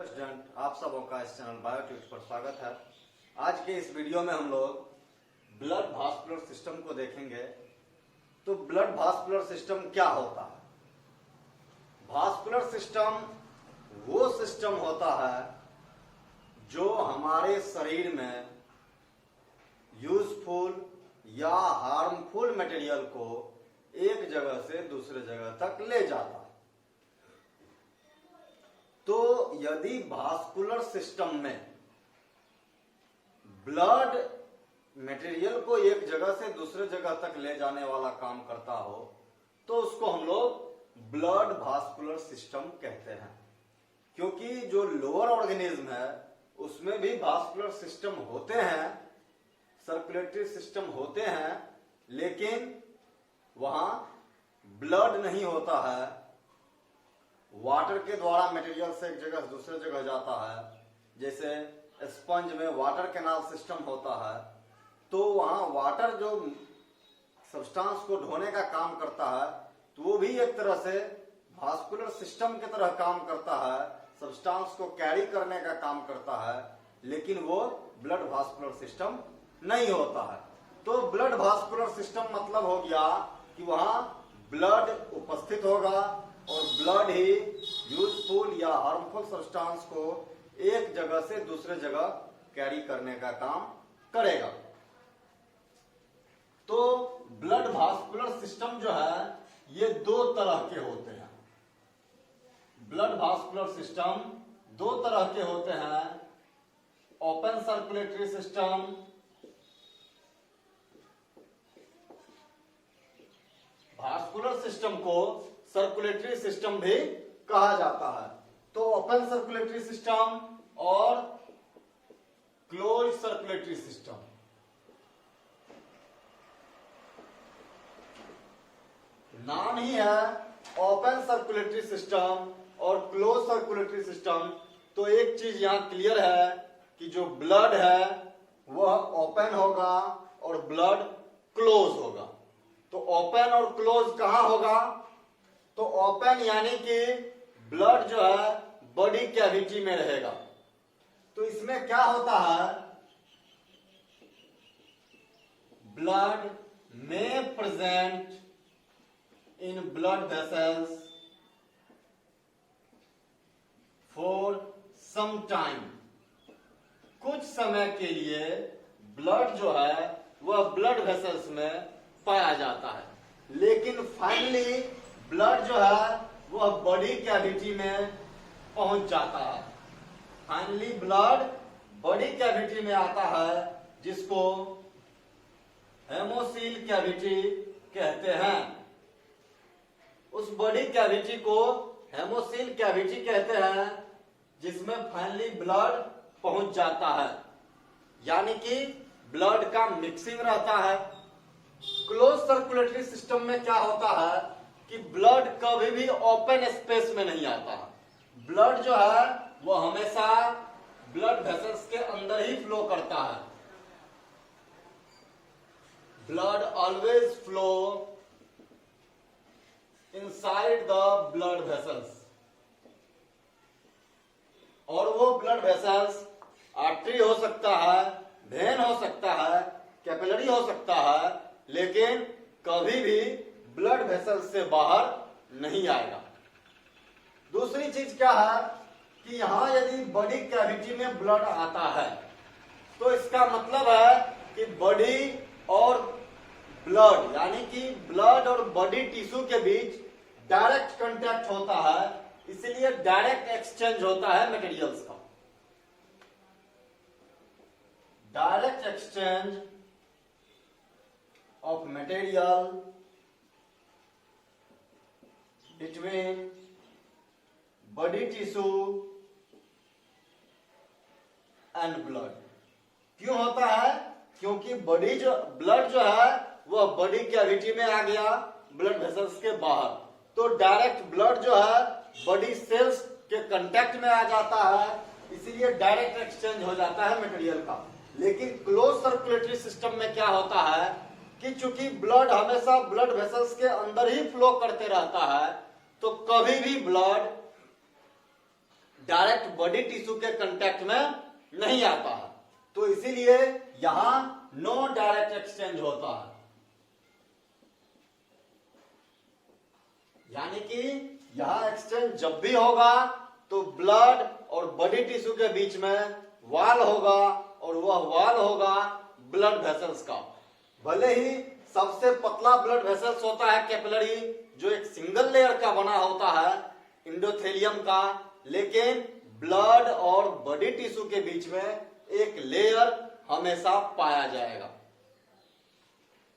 Student, आप सबों का इस चैनल बायोट्यूट पर स्वागत है। आज के इस वीडियो में हम लोग ब्लड वास्कुलर सिस्टम को देखेंगे। तो ब्लड वास्कुलर सिस्टम क्या होता है? वास्कुलर सिस्टम वो सिस्टम होता है जो हमारे शरीर में यूजफुल या हार्मफुल मटेरियल को एक जगह से दूसरे जगह तक ले जाता है। तो यदि वास्कुलर सिस्टम में ब्लड मटेरियल को एक जगह से दूसरे जगह तक ले जाने वाला काम करता हो तो उसको हम लोग ब्लड वास्कुलर सिस्टम कहते हैं। क्योंकि जो लोअर ऑर्गेनिज्म है उसमें भी वास्कुलर सिस्टम होते हैं, सर्कुलेटरी सिस्टम होते हैं, लेकिन वहां ब्लड नहीं होता है। वाटर के द्वारा मटेरियल से एक जगह से दूसरे जगह जाता है। जैसे स्पंज में वाटर कैनाल सिस्टम होता है, तो वहां वाटर जो सब्सटेंस को ढोने का काम करता है तो वो भी एक तरह से वास्कुलर सिस्टम की तरह काम करता है, सब्सटेंस को कैरी करने का काम करता है, लेकिन वो ब्लड वास्कुलर सिस्टम नहीं होता है। तो ब्लड वास्कुलर सिस्टम मतलब हो गया कि वहां ब्लड उपस्थित होगा और ब्लड ही यूजफुल या हार्मफुल सब्सटेंस को एक जगह से दूसरे जगह कैरी करने का काम करेगा। तो ब्लड वास्कुलर सिस्टम जो है ये दो तरह के होते हैं। ब्लड वास्कुलर सिस्टम दो तरह के होते हैं, open circulatory system vascular system को सर्कुलेटरी सिस्टम भी कहा जाता है। तो ओपन सर्कुलेटरी सिस्टम और क्लोज सर्कुलेटरी सिस्टम। नाम ही है ओपन सर्कुलेटरी सिस्टम और क्लोज सर्कुलेटरी सिस्टम। तो एक चीज यहां क्लियर है कि जो ब्लड है वह ओपन होगा और ब्लड क्लोज होगा। तो ओपन और क्लोज कहां होगा? तो ओपन यानी कि ब्लड जो है बॉडी कैविटी में रहेगा। तो इसमें क्या होता है? ब्लड में present in blood vessels for some time. कुछ समय के लिए ब्लड जो है वह ब्लड वेसल्स में पाया जाता है, लेकिन फाइनली ब्लड जो है वह बॉडी कैविटी में पहुंच जाता है। फाइनली ब्लड बॉडी कैविटी में आता है, जिसको हेमोसील कैविटी कहते हैं। उस बॉडी कैविटी को हेमोसील कैविटी कहते हैं, जिसमें फाइनली ब्लड पहुंच जाता है, यानी कि ब्लड का मिक्सिंग रहता है। क्लोज सर्कुलेटरी सिस्टम में क्या होता है कि ब्लड कभी भी ओपन स्पेस में नहीं आता है। ब्लड जो है वो हमेशा ब्लड वेसल्स के अंदर ही फ्लो करता है। Blood always flow inside the blood vessels. और वो ब्लड वेसल्स आर्टरी हो सकता है, वेन हो सकता है, कैपिलरी हो सकता है, लेकिन कभी भी ब्लड वेसल से बाहर नहीं आएगा। दूसरी चीज क्या है कि यहां यदि बॉडी कैविटी में ब्लड आता है तो इसका मतलब है कि बॉडी और ब्लड यानी कि ब्लड और बॉडी टिश्यू के बीच डायरेक्ट कांटेक्ट होता है, इसलिए डायरेक्ट एक्सचेंज होता है मटेरियल्स का। Direct exchange of material between body tissue and blood। क्यों होता है? क्योंकि बॉडी जो ब्लड जो है वह बॉडी कैविटी में आ गया ब्लड वेसल्स के बाहर, तो डायरेक्ट ब्लड जो है बॉडी सेल्स के कांटेक्ट में आ जाता है, इसीलिए डायरेक्ट एक्सचेंज हो जाता है मटेरियल का। लेकिन क्लोज सर्कुलेटरी सिस्टम में क्या होता है कि चूंकि ब्लड हमेशा ब्लड वेसल्स के अंदर ही फ्लो करते रहता है, तो कभी भी ब्लड डायरेक्ट बॉडी टिश्यू के कांटेक्ट में नहीं आता है, तो इसीलिए यहां नो डायरेक्ट एक्सचेंज होता है। यानी कि यहां एक्सचेंज जब भी होगा तो ब्लड और बॉडी टिश्यू के बीच में वॉल होगा, और वह वॉल होगा ब्लड वेसल्स का। भले ही सबसे पतला ब्लड वेसल्स होता है कैपिलरी, जो एक सिंगल लेयर का बना होता है एंडोथेलियम का, लेकिन ब्लड और बॉडी टिश्यू के बीच में एक लेयर हमेशा पाया जाएगा,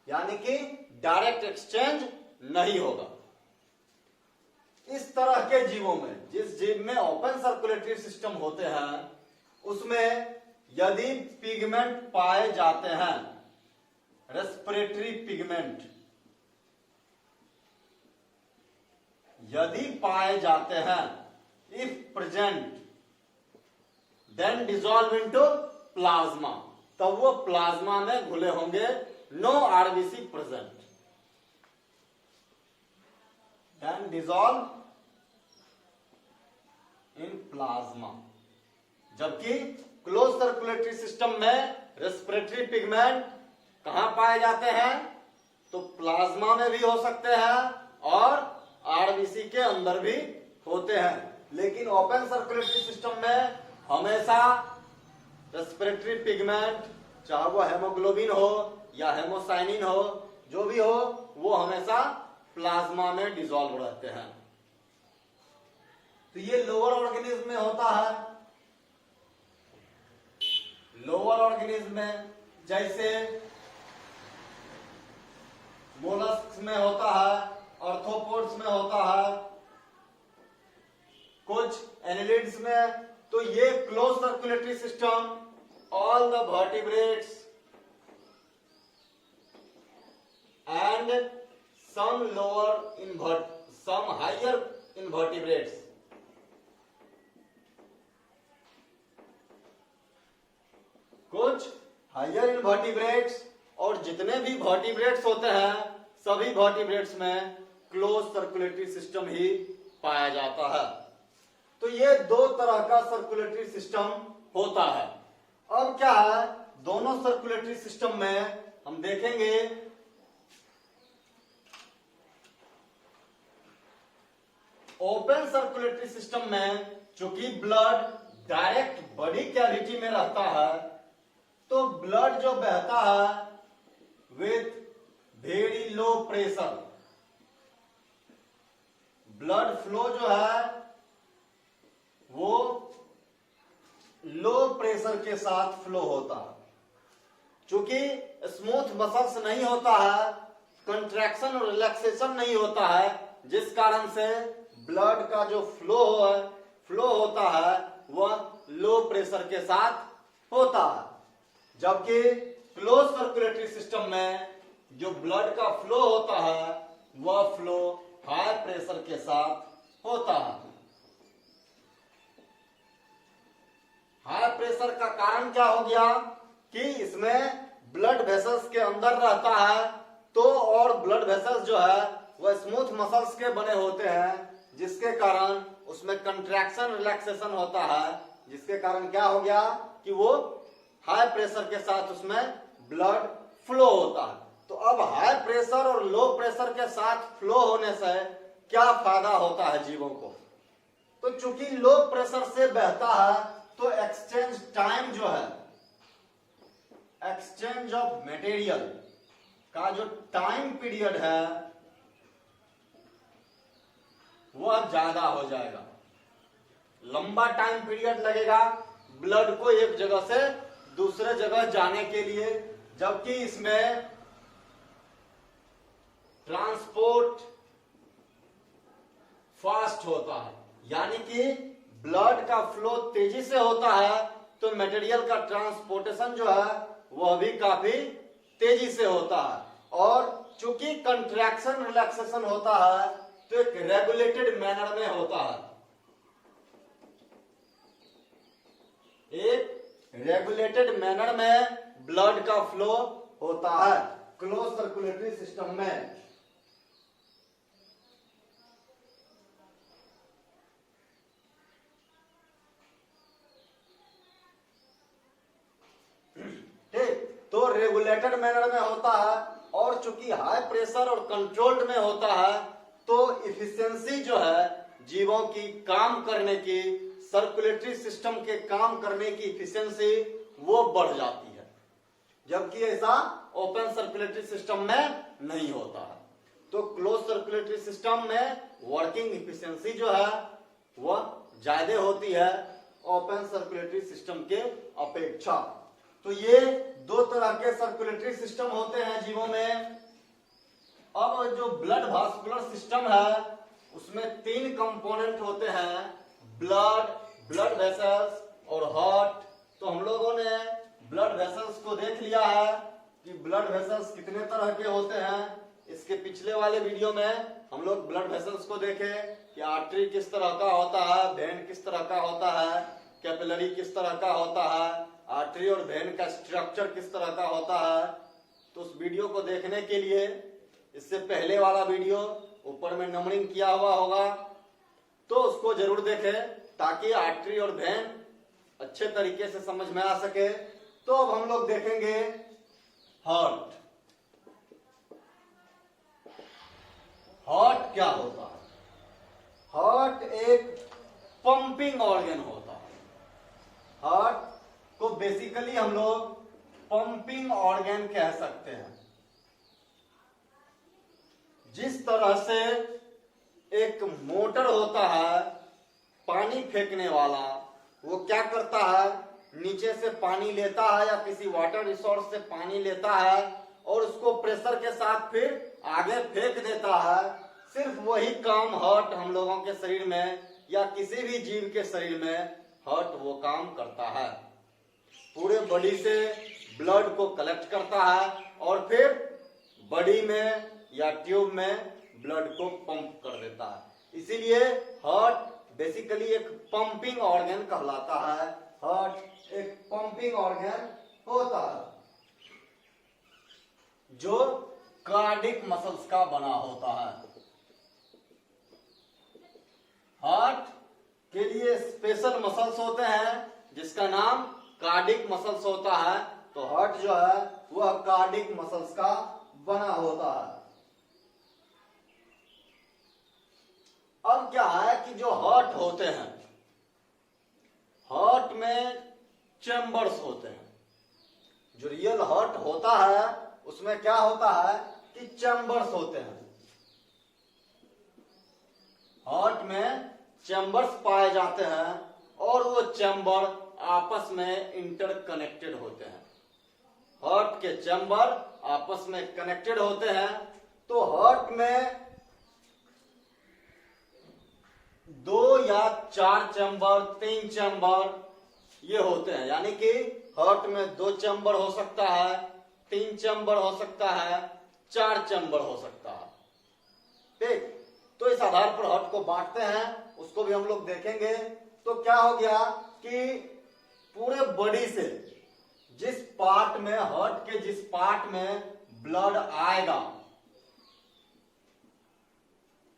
यानी कि डायरेक्ट एक्सचेंज नहीं होगा। इस तरह के जीवों में, जिस जीव में ओपन सर्कुलेटरी सिस्टम होते हैं, उसमें यदि पिगमेंट पाए जाते हैं, रेस्पिरेटरी पिगमेंट यदि पाए जाते हैं, if present then dissolve into plasma, तब वो प्लाज्मा में घुले होंगे, no RBC present, then dissolve in plasma. जबकि क्लोज सर्कुलेटरी सिस्टम में रेस्पिरेटरी पिगमेंट कहां पाए जाते हैं, तो प्लाज्मा में भी हो सकते हैं और आरबीसी के अंदर भी होते हैं, लेकिन ओपन सर्कुलेटरी सिस्टम में हमेशा रेस्पिरेटरी पिगमेंट, चाहे वो हेमोग्लोबिन हो या हेमोसाइनिन हो, जो भी हो, वो हमेशा प्लाज्मा में डिसॉल्व रहते हैं। तो ये लोअर ऑर्गेनिज्म में होता है। लोअर ऑर्गेनिज्म में जैसे मोलस्क में होता है, आर्थ्रोपोड्स में होता है, कुछ एनिलिड्स में, तो ये close circulatory system, all the vertebrates and some some higher invertebrates, कुछ हायर इनवर्टिब्रेट्स और जितने भी वर्टिब्रेट्स होते हैं, सभी वर्टिब्रेट्स में क्लोज सर्कुलेटरी सिस्टम ही पाया जाता है। तो ये दो तरह का सर्कुलेटरी सिस्टम होता है। अब क्या है, दोनों सर्कुलेटरी सिस्टम में हम देखेंगे ओपन सर्कुलेटरी सिस्टम में चूंकि ब्लड डायरेक्ट बॉडी कैविटी में रहता है, तो ब्लड जो बहता है with very low pressure, blood flow जो है वो लो प्रेशर के साथ फ्लो होता है। चूंकि स्मूथ मसल्स नहीं होता है, कंट्रैक्शन और रिलैक्सेशन नहीं होता है, जिस कारण से ब्लड का जो फ्लो होता है वह लो प्रेशर के साथ होता है। जबकि क्लोज सर्कुलेटरी सिस्टम में जो ब्लड का फ्लो होता है वह फ्लो हाई प्रेशर के साथ होता है। हाई प्रेशर का कारण क्या हो गया कि इसमें ब्लड वेसल्स के अंदर रहता है, तो और ब्लड वेसल्स जो है वह स्मूथ मसल्स के बने होते हैं, जिसके कारण उसमें कंट्रैक्शन रिलैक्सेशन होता है, जिसके कारण क्या हो गया कि वो हाई प्रेशर के साथ उसमें ब्लड फ्लो होता है। तो अब हाई प्रेशर और लो प्रेशर के साथ फ्लो होने से क्या फायदा होता है जीवों को, तो चूंकि लो प्रेशर से बहता है तो एक्सचेंज टाइम जो है, एक्सचेंज ऑफ मटेरियल का जो टाइम पीरियड है वह ज्यादा हो जाएगा, लंबा टाइम पीरियड लगेगा ब्लड को एक जगह से दूसरे जगह जाने के लिए, जबकि इसमें ट्रांसपोर्ट फास्ट होता है, यानी कि ब्लड का फ्लो तेजी से होता है, तो मटेरियल का ट्रांसपोर्टेशन जो है वह भी काफी तेजी से होता है। और चूंकि कंट्रैक्शन रिलैक्सेशन होता है तो एक रेगुलेटेड मैनर में होता है, एक रेगुलेटेड मैनर में ब्लड का फ्लो होता है क्लोज सर्कुलेटरी सिस्टम में। रेगुलेटेड मैनर में होता है, और चूंकि हाई प्रेशर और कंट्रोल्ड में होता है तो इफिशियंसी जो है जीवों की काम करने की, सर्कुलेटरी सिस्टम के काम करने की इफिशियंसी वो बढ़ जाती है, जबकि ऐसा ओपन सर्कुलेटरी सिस्टम में नहीं होता है। तो क्लोज सर्कुलेटरी सिस्टम में वर्किंग इफिशियंसी जो है वह ज्यादा होती है ओपन सर्कुलेटरी सिस्टम के अपेक्षा। तो ये दो तरह के सर्कुलेटरी सिस्टम होते हैं जीवों में। अब जो ब्लड वास्कुलर सिस्टम है उसमें 3 कंपोनेंट होते हैं, ब्लड वेसल्स और हार्ट। तो हम लोगों ने ब्लड वेसल्स को देख लिया है कि ब्लड वेसल्स कितने तरह के होते हैं। इसके पिछले वाले वीडियो में हम लोग ब्लड वेसल्स को देखे कि आर्टरी किस तरह का होता है, वेन किस तरह का होता है, कैपिलरी किस तरह का होता है, आर्टरी और वेन का स्ट्रक्चर किस तरह का होता है। तो उस वीडियो को देखने के लिए इससे पहले वाला वीडियो ऊपर में नंबरिंग किया हुआ होगा, तो उसको जरूर देखें ताकि आर्टरी और वेन अच्छे तरीके से समझ में आ सके। तो अब हम लोग देखेंगे हार्ट। हार्ट क्या होता है? हार्ट एक पंपिंग ऑर्गन होता है। हार्ट को बेसिकली हम लोग पंपिंग ऑर्गन कह सकते हैं। जिस तरह से एक मोटर होता है पानी फेंकने वाला, वो क्या करता है, नीचे से पानी लेता है या किसी वाटर रिसोर्स से पानी लेता है और उसको प्रेशर के साथ फिर आगे फेंक देता है। सिर्फ वही काम हार्ट हम लोगों के शरीर में या किसी भी जीव के शरीर में हार्ट वो काम करता है। पूरे बॉडी से ब्लड को कलेक्ट करता है और फिर बॉडी में या ट्यूब में ब्लड को पंप कर देता है। इसीलिए हार्ट बेसिकली एक पंपिंग ऑर्गन कहलाता है। हार्ट एक पंपिंग ऑर्गन होता है जो कार्डिक मसल्स का बना होता है। हार्ट के लिए स्पेशल मसल्स होते हैं जिसका नाम कार्डिक मसल्स होता है। तो हार्ट जो है वह कार्डिक मसल्स का बना होता है। अब क्या है कि जो हार्ट होते हैं, हार्ट में चैम्बर्स होते हैं। जो रियल हार्ट होता है उसमें क्या होता है कि चैम्बर्स होते हैं। हार्ट में चैम्बर्स पाए जाते हैं और वो चैम्बर आपस में इंटरकनेक्टेड होते हैं। हार्ट के चैम्बर आपस में कनेक्टेड होते हैं। तो हार्ट में 2 या 4 चैम्बर, 3 चैम्बर ये होते हैं। यानी कि हार्ट में 2 चैम्बर हो सकता है, 3 चैम्बर हो सकता है, 4 चैम्बर हो सकता है। ठीक, तो इस आधार पर हार्ट को बांटते हैं, उसको भी हम लोग देखेंगे। तो क्या हो गया कि पूरे बॉडी से जिस पार्ट में, हार्ट के जिस पार्ट में ब्लड आएगा,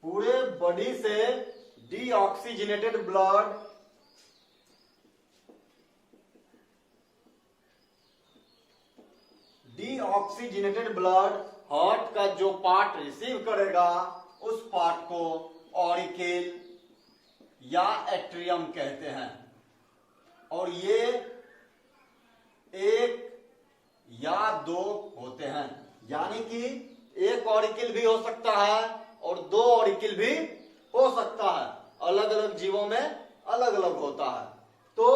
पूरे बॉडी से डीऑक्सीजनेटेड ब्लड हार्ट का जो पार्ट रिसीव करेगा उस पार्ट को ऑरिकल या एट्रियम कहते हैं। और ये 1 या 2 होते हैं। यानी कि एक ऑरिकल भी हो सकता है और 2 ऑरिकल भी हो सकता है। अलग अलग जीवों में अलग अलग होता है। तो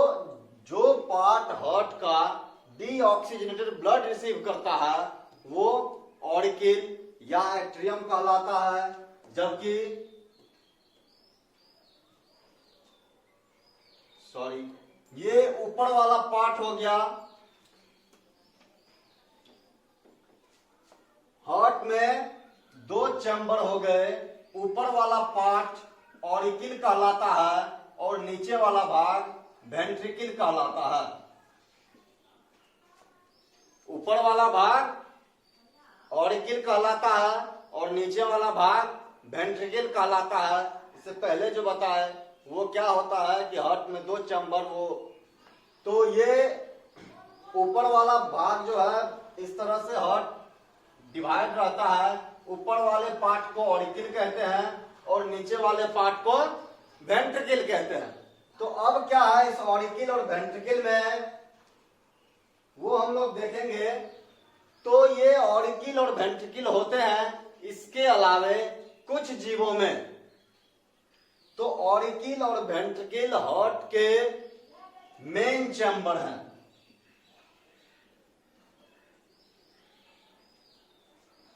जो पार्ट हार्ट का डीऑक्सीजनेटेड ब्लड रिसीव करता है वो ऑरिकल या एट्रियम कहलाता है। जबकि ये ऊपर वाला पार्ट हो गया, हार्ट में 2 चैम्बर हो गए। ऊपर वाला पार्ट ऑरिकल कहलाता है और नीचे वाला भाग वेंट्रिकल कहलाता है। ऊपर वाला भाग ऑरिकल कहलाता है और नीचे वाला भाग वेंट्रिकल कहलाता है। इससे पहले जो बताया वो क्या होता है कि हार्ट में 2 चैम्बर, वो तो ये ऊपर वाला भाग जो है इस तरह से हार्ट डिवाइड रहता है। ऊपर वाले पार्ट को ऑरिकिल कहते हैं और नीचे वाले पार्ट को वेंट्रिकल कहते हैं। तो अब क्या है इस ऑरिकिल और वेंट्रिकल में, वो हम लोग देखेंगे। तो ये ऑरिकिल और वेंट्रिकल होते हैं। इसके अलावे कुछ जीवों में तो ऑरिकिल और वेंट्रिकल हार्ट के मेन चैम्बर हैं।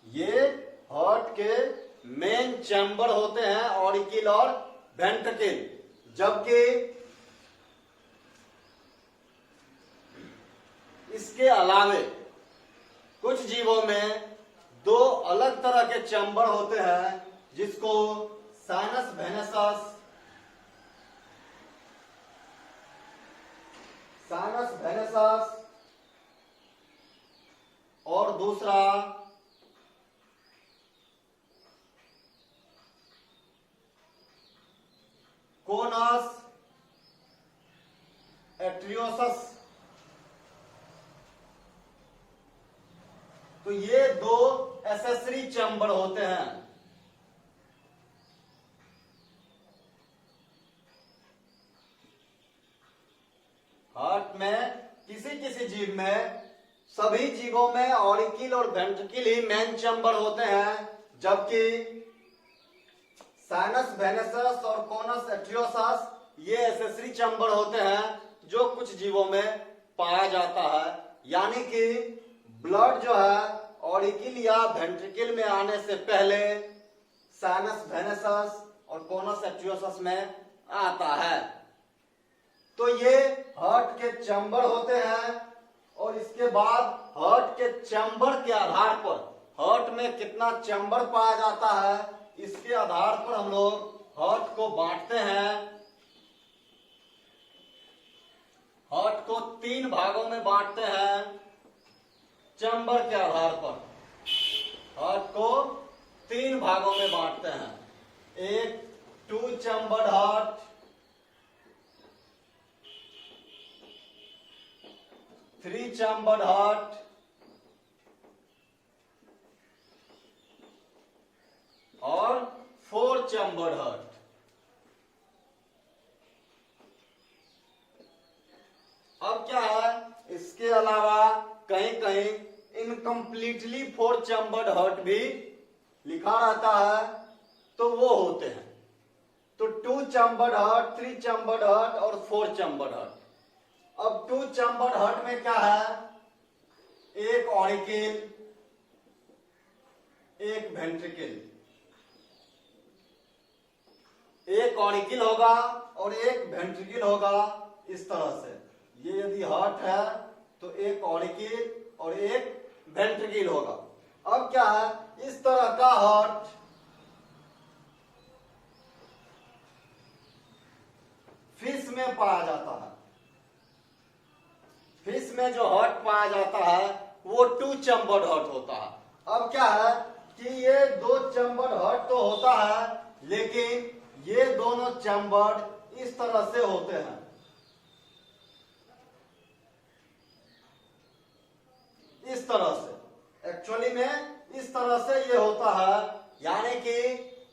ये हार्ट के मेन चैम्बर होते हैं ऑरिकिल और वेंट्रिकल। जबकि इसके अलावे कुछ जीवों में दो अलग तरह के चैम्बर होते हैं, जिसको साइनस वेनेसस और दूसरा कोनस एट्रियोसस। तो ये दो एसेसरी चैम्बर होते हैं। हार्ट में किसी किसी जीव में, सभी जीवों में ऑरिकिल और वेंट्रिकल ही मेन चैम्बर होते हैं, जबकि साइनस वेनेसस और कोनस एट्रियोसस ये एसेसरी चैम्बर होते हैं, जो कुछ जीवों में पाया जाता है। यानी कि ब्लड जो है ऑरिकिल या वेंट्रिकल में आने से पहले साइनस वेनेसस और कोनस एट्रियोसस में आता है। तो ये हार्ट के चैम्बर होते हैं और इसके बाद हार्ट के चैम्बर के आधार पर, हार्ट में कितना चैम्बर पाया जाता है, इसके आधार पर हम लोग हार्ट को बांटते हैं। हार्ट को 3 भागों में बांटते हैं चैम्बर के आधार पर। हार्ट को 3 भागों में बांटते हैं। एक 2 चैम्बर्ड हार्ट, 3 चैम्बर्ड हार्ट और 4 चैम्बर्ड हार्ट। अब क्या है, इसके अलावा कहीं कहीं इनकम्प्लीटली 4 चैम्बर्ड हार्ट भी लिखा रहता है, तो वो होते हैं। तो 2 चैम्बर्ड हार्ट, 3 चैम्बर्ड हार्ट और 4 चैम्बर्ड हार्ट। अब 2 चैम्बर्ड हार्ट में क्या है, एक ऑरिकिल, एक वेंट्रिकल। एक ऑरिकिल होगा और एक वेंट्रिकल होगा, इस तरह से। ये यदि हार्ट है तो एक ऑरिकिल और एक वेंट्रिकल होगा। अब क्या है, इस तरह का हार्ट फिश में पाया जाता है। फिश में जो हार्ट पाया जाता है वो 2 चैम्बर्ड हार्ट होता है। अब क्या है कि ये 2 चैम्बर्ड हार्ट तो होता है, लेकिन ये दोनों चैम्बर्ड इस तरह से होते हैं। इस तरह से, एक्चुअली में इस तरह से ये होता है। यानी कि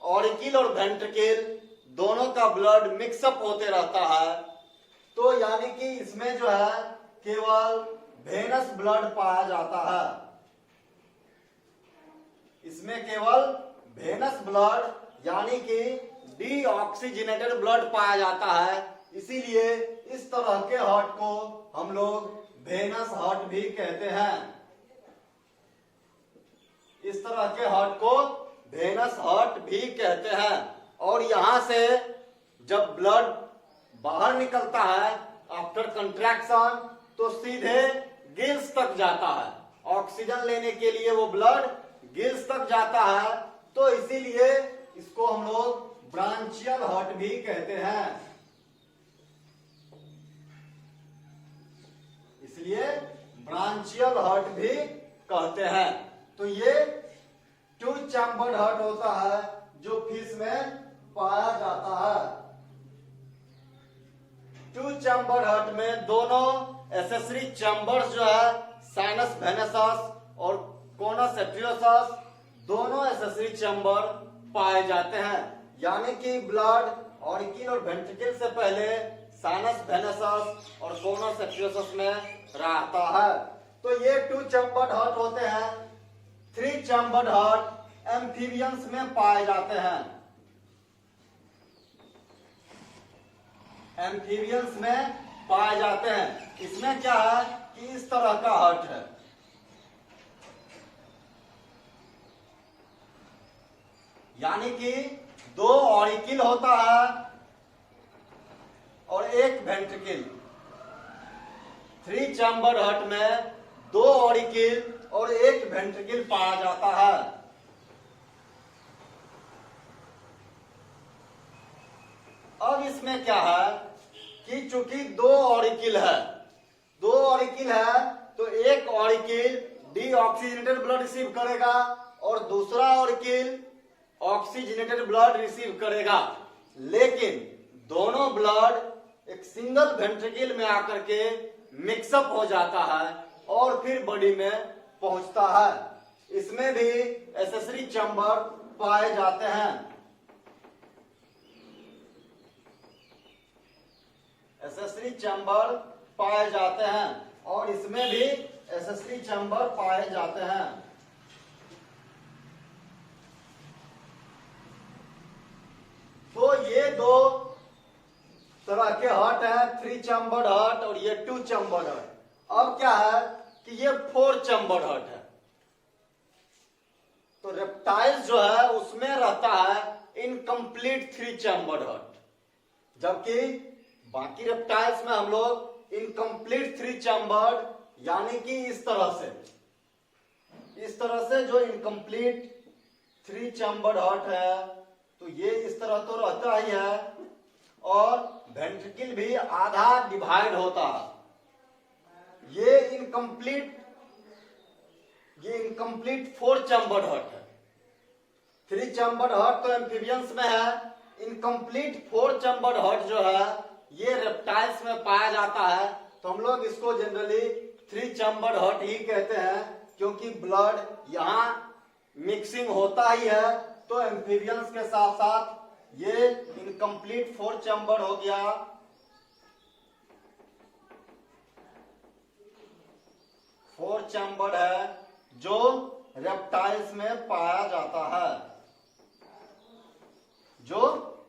ऑरिकिल और वेंट्रिकल दोनों का ब्लड मिक्सअप होते रहता है। तो यानी कि इसमें जो है केवल वेनस ब्लड पाया जाता है। इसमें केवल वेनस ब्लड यानी कि डीऑक्सीजनेटेड ब्लड पाया जाता है। इसीलिए इस तरह के हार्ट को हम लोग वेनस हार्ट भी कहते हैं। इस तरह के हार्ट को वेनस हार्ट भी कहते हैं। और यहां से जब ब्लड बाहर निकलता है आफ्टर कंट्रैक्शन, तो सीधे गिल्स तक जाता है। ऑक्सीजन लेने के लिए वो ब्लड गिल्स तक जाता है। तो इसीलिए इसको हम लोग ब्रांचियल हार्ट भी कहते हैं। इसलिए ब्रांचियल हार्ट भी कहते हैं। तो ये 2 चैम्बर्ड हार्ट होता है जो फिश में पाया जाता है। 2 चैम्बर्ड हार्ट में दोनों एसेसरी चैम्बर्स जो है साइनस वेनसस और कोनस एट्रियोसस दोनों एसेसरी चैम्बर पाए जाते हैं। यानी कि ब्लड ऑरिकिल और वेंट्रिकल से पहले साइनस वेनसस और कोनस एट्रियोसस में रहता है। तो ये 2 चैम्बर्ड हार्ट होते हैं। 3 चैम्बर्ड हार्ट एम्फीबियंस में पाए जाते हैं। एम्फीबियंस में पाए जाते हैं। इसमें क्या है कि इस तरह का हार्ट है। यानी कि 2 ऑरिकिल होता है और 1 वेंट्रिकल। 3 चैम्बर्ड हार्ट में 2 ऑरिकिल और 1 वेंट्रिकल पाया जाता है। अब इसमें क्या है कि चूंकि 2 ऑरिकिल है, 2 ऑरिकिल है तो 1 ऑरिकिल डीऑक्सीजनेटेड ब्लड रिसीव करेगा और दूसरा ऑरिकिल ऑक्सीजनेटेड ब्लड रिसीव करेगा। लेकिन दोनों ब्लड एक सिंगल वेंट्रिकल में आकर के मिक्सअप हो जाता है और फिर बॉडी में पहुंचता है। इसमें भी एसेसरी चैम्बर पाए जाते हैं। एसेसरी चैम्बर पाए जाते हैं और इसमें भी एसेसरी चैम्बर पाए जाते हैं। तो ये 2 तरह के हार्ट है, 3 चैम्बर्ड हार्ट और ये 2 चैम्बर्ड हार्ट। अब क्या है कि ये 4 चैम्बर्ड हार्ट है। तो रेप्टाइल्स जो है उसमें रहता है इनकम्प्लीट 3 चैम्बर्ड हार्ट, जबकि बाकी रेप्टाइल्स में हम लोग इनकम्प्लीट 3 चैम्बर्ड यानी कि इस तरह से जो इनकम्प्लीट 3 चैम्बर्ड हार्ट है तो ये इस तरह तो रहता ही है और वेंट्रिकल भी आधा डिवाइड होता है। ये इनकम्प्लीट 4 चैम्बर्ड हार्ट है। 3 चैम्बर्ड हार्ट तो एम्फीबियंस में है। इनकम्प्लीट 4 चैम्बर्ड हार्ट जो है ये रेप्टाइल्स में पाया जाता है। तो हम लोग इसको जनरली 3 चैम्बर्ड हार्ट ही कहते हैं क्योंकि ब्लड यहाँ मिक्सिंग होता ही है। तो एम्फीबियंस के साथ साथ ये इनकम्प्लीट 4 चैम्बर हो गया। फोर चैम्बर है जो रेप्टाइल्स में पाया जाता है, जो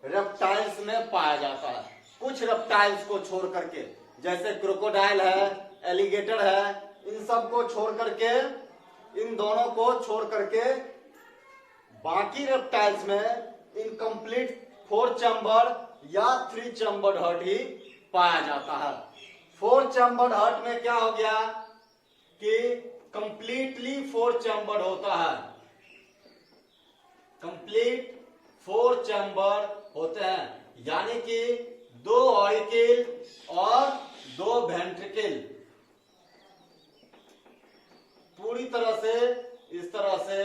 रेप्टाइल्स में पाया जाता है। कुछ रेप्टाइल्स को छोड़ करके, जैसे क्रोकोडाइल है, एलिगेटर है, इन सब को छोड़ करके, इन दोनों को छोड़ करके बाकी रेप्टाइल्स में इनकम्प्लीट 4 चैम्बर या 3 चैम्बर्ड हार्ट ही पाया जाता है। 4 चैम्बर्ड हार्ट में क्या हो गया कि कंप्लीटली 4 चैम्बर होता है, कंप्लीट 4 चैम्बर होते हैं, यानी कि 2 ऑरिकल और 2 वेंट्रिकल पूरी तरह से इस तरह से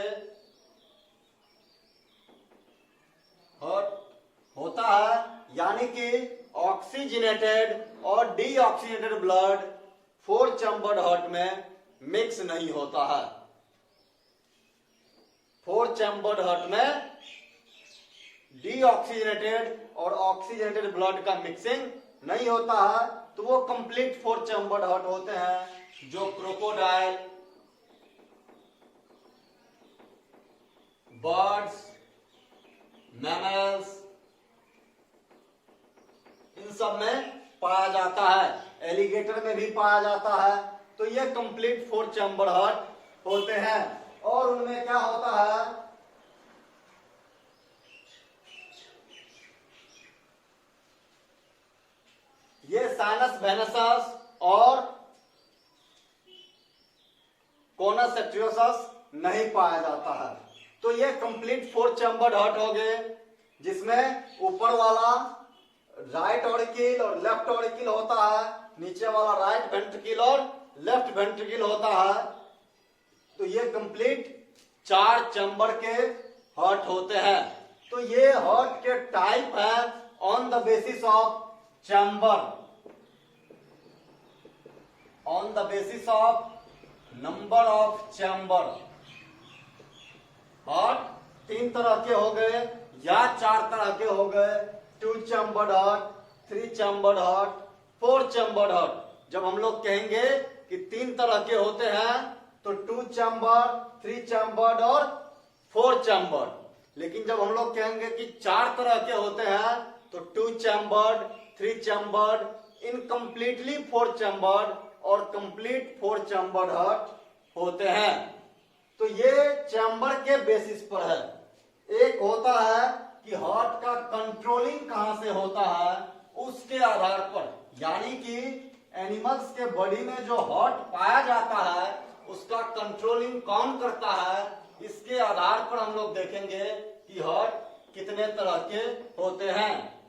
होता है, यानी कि ऑक्सीजनेटेड और डीऑक्सीजनेटेड ब्लड 4 चैम्बर्ड हार्ट में मिक्स नहीं होता है। 4 चैम्बर्ड हार्ट में डीऑक्सीजनेटेड और ऑक्सीजनेटेड ब्लड का मिक्सिंग नहीं होता है, तो वो कंप्लीट 4 चैम्बर्ड हार्ट होते हैं, जो क्रोकोडाइल, बर्ड्स, मैमल्स, इन सब में पाया जाता है। एलिगेटर में भी पाया जाता है। तो ये कंप्लीट 4 चैम्बर हार्ट होते हैं। और उनमें क्या होता है, ये साइनस वेनसस और कोनस सेक्ट्रियोसस नहीं पाया जाता है। तो ये कंप्लीट 4 चैम्बर्ड हार्ट हो गए, जिसमें ऊपर वाला राइट ऑरिकल और लेफ्ट ऑरिकल होता है, नीचे वाला राइट वेंट्रिकल और लेफ्ट वेंट्रिकल होता है। तो ये कंप्लीट 4 चैम्बर के हार्ट होते हैं। तो ये हार्ट के टाइप है on the basis of chamber, on the basis of number of chamber. Heart 3 तरह के हो गए या 4 तरह के हो गए, 2 chambered heart, 3 chambered heart, 4 chambered heart. जब हम लोग कहेंगे कि 3 तरह के होते हैं तो 2 चैम्बर, 3 चैम्बर्ड और 4 चैम्बर्ड। लेकिन जब हम लोग कहेंगे कि 4 तरह के होते हैं तो 2 चैम्बर्ड, 3 चैम्बर्ड, इनकम्प्लीटली 4 चैम्बर्ड और कंप्लीट 4 चैम्बर्ड हार्ट होते हैं। तो ये चैम्बर के बेसिस पर है। एक होता है कि हार्ट का कंट्रोलिंग कहां से होता है उसके आधार पर, यानी कि एनिमल्स के बॉडी में जो हार्ट पाया जाता है उसका कंट्रोलिंग कौन करता है, इसके आधार पर हम लोग देखेंगे कि हार्ट कितने तरह के होते हैं।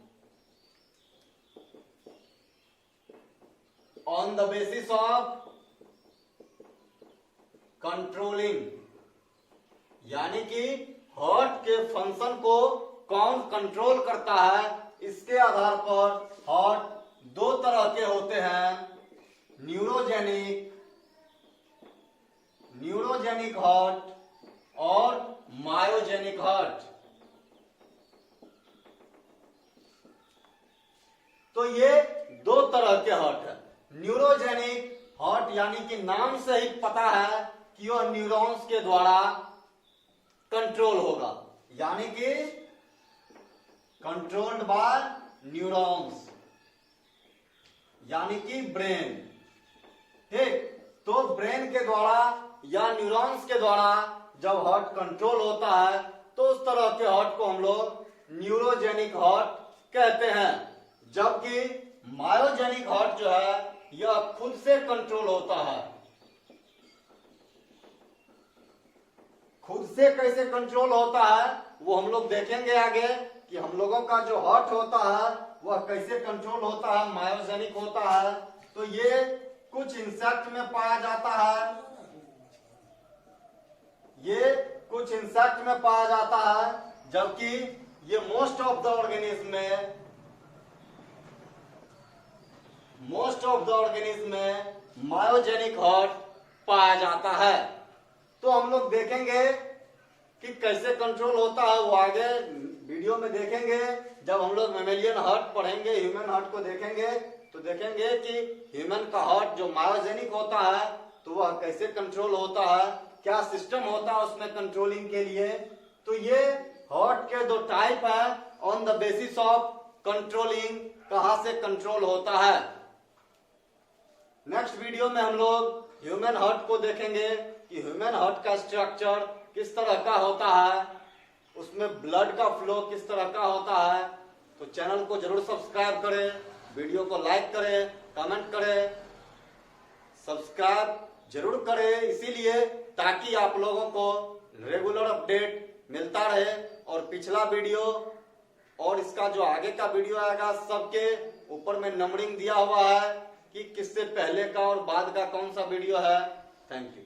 On the basis of controlling, यानी कि हार्ट के फंक्शन को कौन कंट्रोल करता है, इसके आधार पर हार्ट 2 तरह के होते हैं, न्यूरोजेनिक हार्ट और मायोजेनिक हार्ट। तो ये 2 तरह के हार्ट है। न्यूरोजेनिक हार्ट यानी कि नाम से ही पता है कि वह न्यूरॉन्स के द्वारा कंट्रोल होगा, यानी कि कंट्रोल्ड बाय न्यूरॉन्स, यानी कि ब्रेन। ठीक, तो ब्रेन के द्वारा या न्यूरॉन्स के द्वारा जब हार्ट कंट्रोल होता है तो उस तरह के हार्ट को हम लोग न्यूरोजेनिक हार्ट कहते हैं। जबकि मायोजेनिक हार्ट जो है यह खुद से कंट्रोल होता है। खुद से कैसे कंट्रोल होता है वो हम लोग देखेंगे आगे कि हम लोगों का जो हार्ट होता है वह कैसे कंट्रोल होता है, मायोजेनिक होता है। तो ये कुछ इंसेक्ट में पाया जाता है, ये कुछ इंसेक्ट में पाया जाता है, जबकि ये मोस्ट ऑफ द ऑर्गेनिज्म में मायोजेनिक हार्ट पाया जाता है। तो हम लोग देखेंगे कि कैसे कंट्रोल होता है वो आगे वीडियो में देखेंगे। जब हम लोग मैमेलियन हार्ट पढ़ेंगे, ह्यूमन हार्ट को देखेंगे तो देखेंगे कि ह्यूमन का हार्ट जो मायोजेनिक होता है तो वह कैसे कंट्रोल होता है, क्या सिस्टम होता है उसमें कंट्रोलिंग के लिए। तो ये हार्ट के 2 टाइप है on the basis of controlling, कहां से कंट्रोल होता है। नेक्स्ट वीडियो में हम लोग ह्यूमन हार्ट को देखेंगे कि ह्यूमन हार्ट का स्ट्रक्चर किस तरह का होता है, उसमें ब्लड का फ्लो किस तरह का होता है। तो चैनल को जरूर सब्सक्राइब करें, वीडियो को लाइक करें, कमेंट करें, सब्सक्राइब जरूर करें, इसीलिए ताकि आप लोगों को रेगुलर अपडेट मिलता रहे। और पिछला वीडियो और इसका जो आगे का वीडियो आएगा सबके ऊपर में नंबरिंग दिया हुआ है कि किससे पहले का और बाद का कौन सा वीडियो है। Thank you.